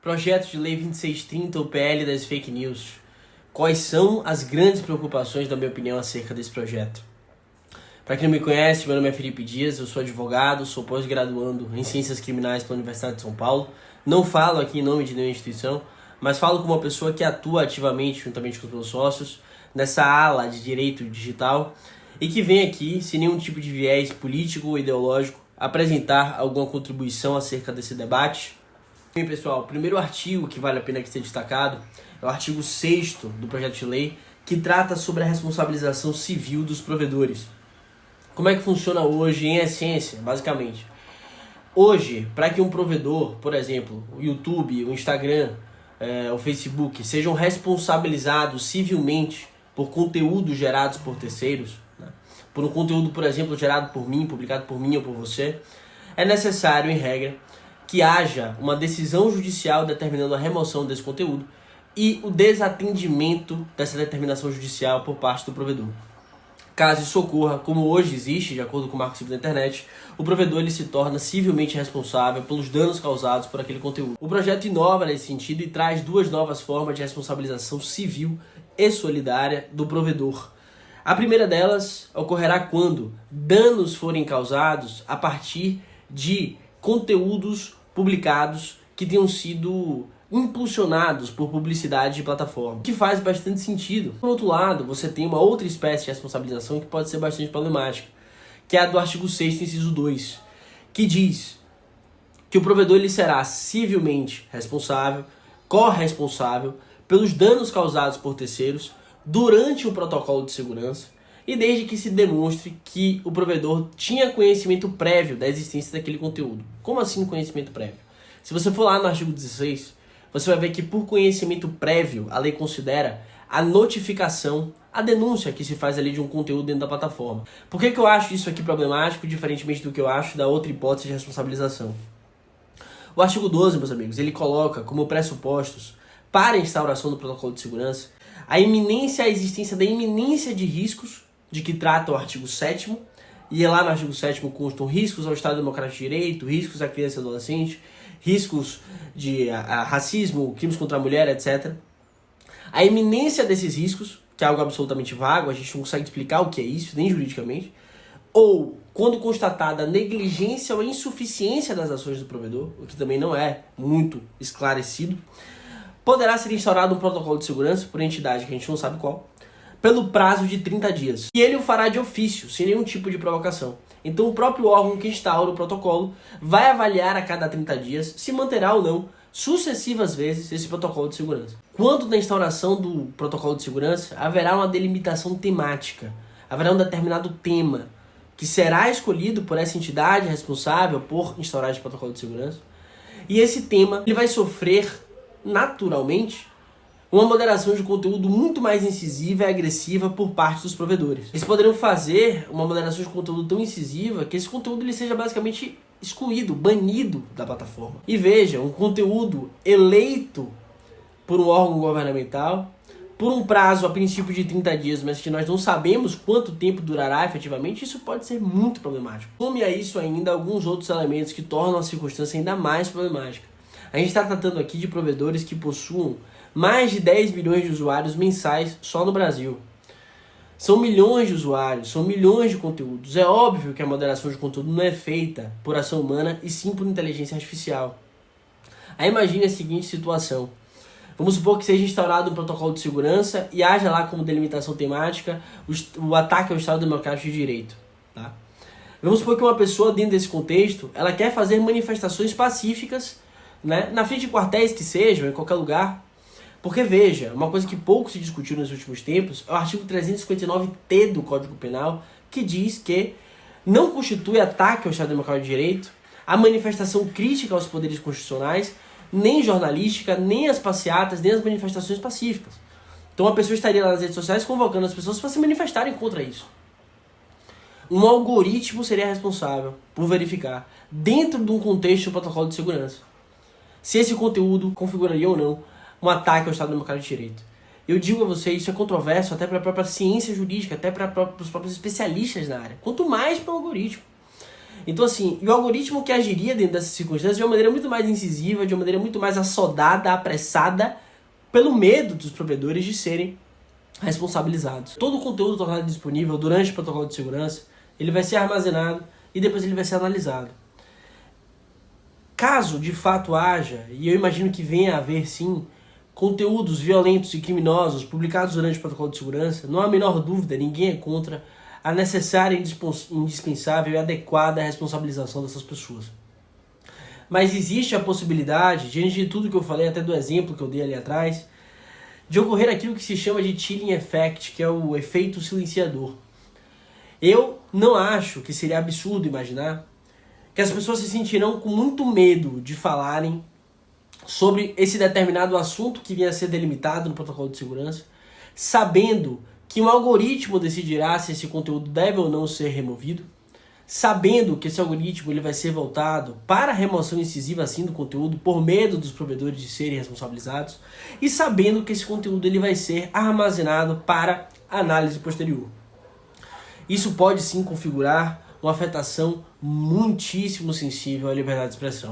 Projeto de Lei 2630, o PL das fake news. Quais são as grandes preocupações, na minha opinião, acerca desse projeto? Para quem não me conhece, meu nome é Felipe Dias, eu sou advogado, sou pós-graduando em Ciências Criminais pela Universidade de São Paulo. Não falo aqui em nome de nenhuma instituição, mas falo como uma pessoa que atua ativamente, juntamente com os meus sócios, nessa ala de direito digital e que vem aqui, sem nenhum tipo de viés político ou ideológico, apresentar alguma contribuição acerca desse debate. Bem, pessoal, o primeiro artigo que vale a pena que ser destacado é o artigo 6º do projeto de lei, que trata sobre a responsabilização civil dos provedores. Como é que funciona hoje em essência, basicamente? Hoje, para que um provedor, por exemplo, o YouTube, o Instagram, o Facebook, sejam responsabilizados civilmente por conteúdos gerados por terceiros, né? Por um conteúdo, por exemplo, gerado por mim, publicado por mim ou por você, é necessário, em regra, que haja uma decisão judicial determinando a remoção desse conteúdo e o desatendimento dessa determinação judicial por parte do provedor. Caso isso ocorra, como hoje existe, de acordo com o Marco Civil da Internet, o provedor ele se torna civilmente responsável pelos danos causados por aquele conteúdo. O projeto inova nesse sentido e traz duas novas formas de responsabilização civil e solidária do provedor. A primeira delas ocorrerá quando danos forem causados a partir de conteúdos publicados que tenham sido impulsionados por publicidade de plataforma, que faz bastante sentido. Por outro lado, você tem uma outra espécie de responsabilização que pode ser bastante problemática, que é a do artigo 6º, inciso 2, que diz que o provedor ele será civilmente responsável, corresponsável pelos danos causados por terceiros durante o protocolo de segurança e desde que se demonstre que o provedor tinha conhecimento prévio da existência daquele conteúdo. Como assim conhecimento prévio? Se você for lá no artigo 16, você vai ver que por conhecimento prévio, a lei considera a notificação, a denúncia que se faz ali de um conteúdo dentro da plataforma. Por que eu acho isso aqui problemático, diferentemente do que eu acho da outra hipótese de responsabilização? O artigo 12, meus amigos, ele coloca como pressupostos para a instauração do protocolo de segurança a existência da iminência de riscos, de que trata o artigo 7º, e lá no artigo 7º constam riscos ao Estado Democrático de Direito, riscos à criança e adolescente, riscos de racismo, crimes contra a mulher, etc. A iminência desses riscos, que é algo absolutamente vago, a gente não consegue explicar o que é isso, nem juridicamente, ou quando constatada a negligência ou a insuficiência das ações do provedor, o que também não é muito esclarecido, poderá ser instaurado um protocolo de segurança por entidade que a gente não sabe qual, pelo prazo de 30 dias. E ele o fará de ofício, sem nenhum tipo de provocação. Então o próprio órgão que instaura o protocolo vai avaliar a cada 30 dias se manterá ou não, sucessivas vezes, esse protocolo de segurança. Quanto na instauração do protocolo de segurança, haverá uma delimitação temática, haverá um determinado tema que será escolhido por essa entidade responsável por instaurar esse protocolo de segurança. E esse tema ele vai sofrer, naturalmente, uma moderação de conteúdo muito mais incisiva e agressiva por parte dos provedores. Eles poderão fazer uma moderação de conteúdo tão incisiva que esse conteúdo ele seja basicamente excluído, banido da plataforma. E veja, um conteúdo eleito por um órgão governamental, por um prazo a princípio de 30 dias, mas que nós não sabemos quanto tempo durará efetivamente, isso pode ser muito problemático. Some a isso ainda alguns outros elementos que tornam a circunstância ainda mais problemática. A gente está tratando aqui de provedores que possuam mais de 10 milhões de usuários mensais só no Brasil. São milhões de usuários, são milhões de conteúdos. É óbvio que a moderação de conteúdo não é feita por ação humana e sim por inteligência artificial. Aí imagine a seguinte situação. Vamos supor que seja instaurado um protocolo de segurança e haja lá como delimitação temática o ataque ao Estado Democrático de Direito. Tá? Vamos supor que uma pessoa dentro desse contexto, ela quer fazer manifestações pacíficas, né, na frente de quartéis que sejam, em qualquer lugar. Porque veja, uma coisa que pouco se discutiu nos últimos tempos é o artigo 359-T do Código Penal, que diz que não constitui ataque ao Estado Democrático de Direito a manifestação crítica aos poderes constitucionais, nem jornalística, nem as passeatas, nem as manifestações pacíficas. Então a pessoa estaria lá nas redes sociais convocando as pessoas para se manifestarem contra isso. Um algoritmo seria responsável por verificar, dentro de um contexto do protocolo de segurança, se esse conteúdo configuraria ou não um ataque ao Estado Democrático de Direito. Eu digo a vocês, isso é controverso até para a própria ciência jurídica, até para os próprios especialistas na área. Quanto mais para o algoritmo. Então assim, e o algoritmo que agiria dentro dessas circunstâncias de uma maneira muito mais incisiva, de uma maneira muito mais assodada, apressada, pelo medo dos provedores de serem responsabilizados. Todo o conteúdo tornado disponível durante o protocolo de segurança, ele vai ser armazenado e depois ele vai ser analisado. Caso de fato haja, e eu imagino que venha a haver sim, conteúdos violentos e criminosos publicados durante o protocolo de segurança, não há a menor dúvida, ninguém é contra a necessária, indispensável e adequada responsabilização dessas pessoas. Mas existe a possibilidade, diante de tudo que eu falei, até do exemplo que eu dei ali atrás, de ocorrer aquilo que se chama de chilling effect, que é o efeito silenciador. Eu não acho que seria absurdo imaginar que as pessoas se sentirão com muito medo de falarem sobre esse determinado assunto que vinha a ser delimitado no protocolo de segurança, sabendo que um algoritmo decidirá se esse conteúdo deve ou não ser removido, sabendo que esse algoritmo ele vai ser voltado para a remoção incisiva assim do conteúdo por medo dos provedores de serem responsabilizados e sabendo que esse conteúdo ele vai ser armazenado para análise posterior. Isso pode sim configurar uma afetação muitíssimo sensível à liberdade de expressão.